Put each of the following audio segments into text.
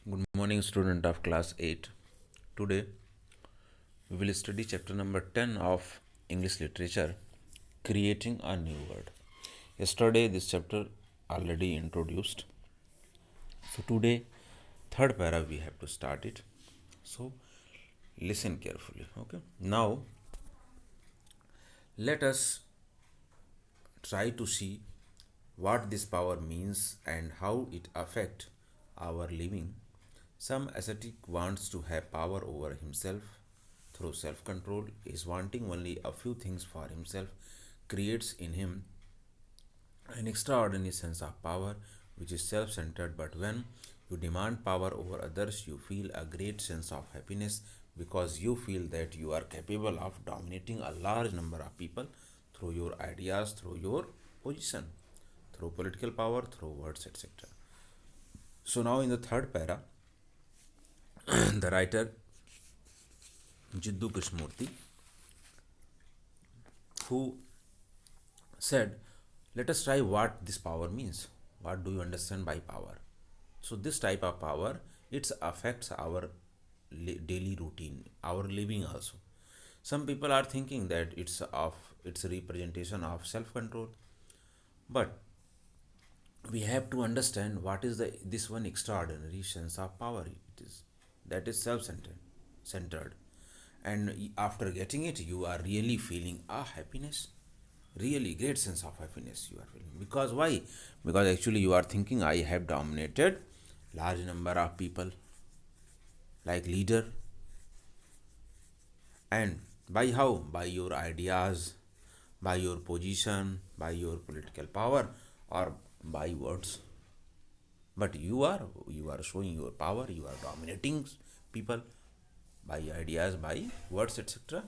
Good morning, student of class 8. Today we will study chapter number 10 of English literature, Creating a New Word. Yesterday, this chapter already introduced. So, today, third para, we have to start it. So, listen carefully. Okay. Now, let us try to see what this power means and how it affect our living. Some ascetic wants to have power over himself through self-control, is wanting only a few things for himself, creates in him an extraordinary sense of power which is self-centered. But when you demand power over others, you feel a great sense of happiness because you feel that you are capable of dominating a large number of people through your ideas, through your position, through political power, through words, etc. So now in the third para, the writer Jiddu Krishnamurti, who said, let us try what this power means. What do you understand by power? So this type of power, it affects our daily routine, our living also. Some people are thinking that it's a representation of self-control, but we have to understand what is the this one extraordinary sense of power it is, that is self-centered, and after getting it you are really feeling a happiness, really great sense of happiness you are feeling. Because why? Because actually you are thinking I have dominated large number of people like leader. And by how? By your ideas, by your position, by your political power, or by words. But you are showing your power, you are dominating people by ideas, by words, etc.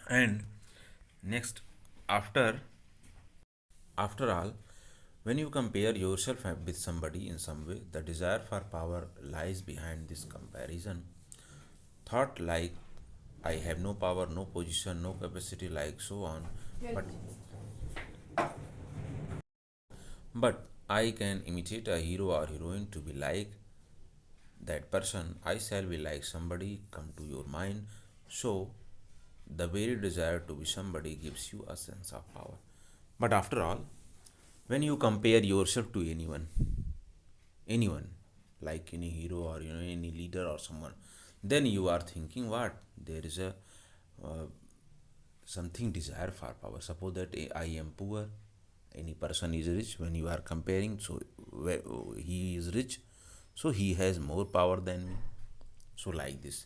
And next, after after all, when you compare yourself with somebody in some way, the desire for power lies behind this comparison. Thought like I have no power, no position, no capacity, like so on. But but I can imitate a hero or heroine to be like that person. I shall be like somebody come to your mind. So the very desire to be somebody gives you a sense of power. But after all, when you compare yourself to anyone, like any hero or any leader or someone, then you are thinking what? There is a uh, something desire for power. Suppose that I am poor, any person is rich. When you are comparing, so he is rich, so he has more power than me. So like this,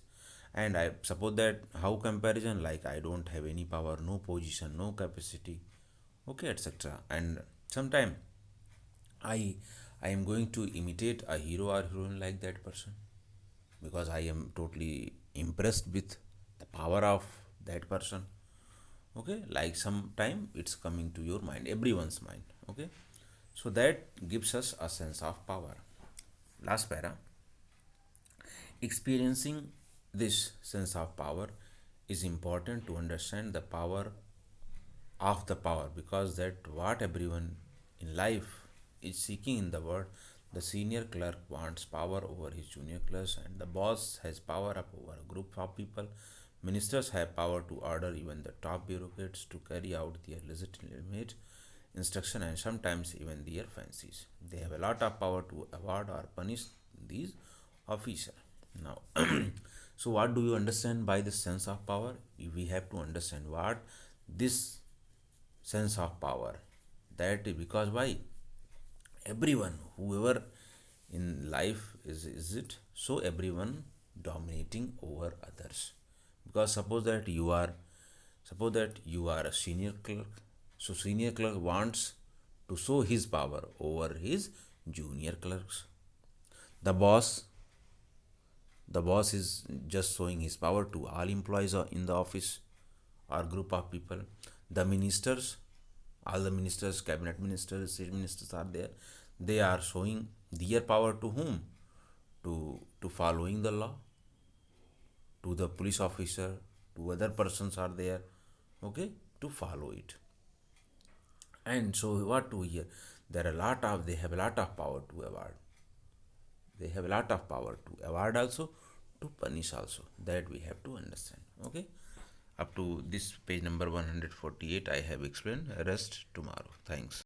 and I suppose that how comparison, like I don't have any power, no position, no capacity, okay, etc. And sometime I I am going to imitate a hero or heroine like that person because I am totally impressed with the power of that person. Okay, like sometime it's coming to your mind, everyone's mind. Okay, so that gives us a sense of power. Last para, experiencing this sense of power is important to understand the power of the power, because that what everyone in life is seeking in the world. The senior clerk wants power over his junior clerks, and the boss has power up over a group of people. Ministers have power to order even the top bureaucrats to carry out their legitimate instruction, and sometimes even their fancies. They have a lot of power to award or punish these officers. Now, so what do you understand by the sense of power? We have to understand what this sense of power, that because why everyone, whoever in life is it, so everyone dominating over others. Because suppose that you are a senior clerk, so senior clerk wants to show his power over his junior clerks. The boss the boss is just showing his power to all employees in the office or group of people. The ministers, all the ministers, cabinet ministers, state ministers are there, they are showing their power to whom? To following the law, to the police officer, to other persons are there, okay, to follow it. And so what to hear, there are a lot of, they have a lot of power to award, They have a lot of power to award also, to punish also. That we have to understand. Okay. Up to this page number 148, I have explained. Rest tomorrow. Thanks.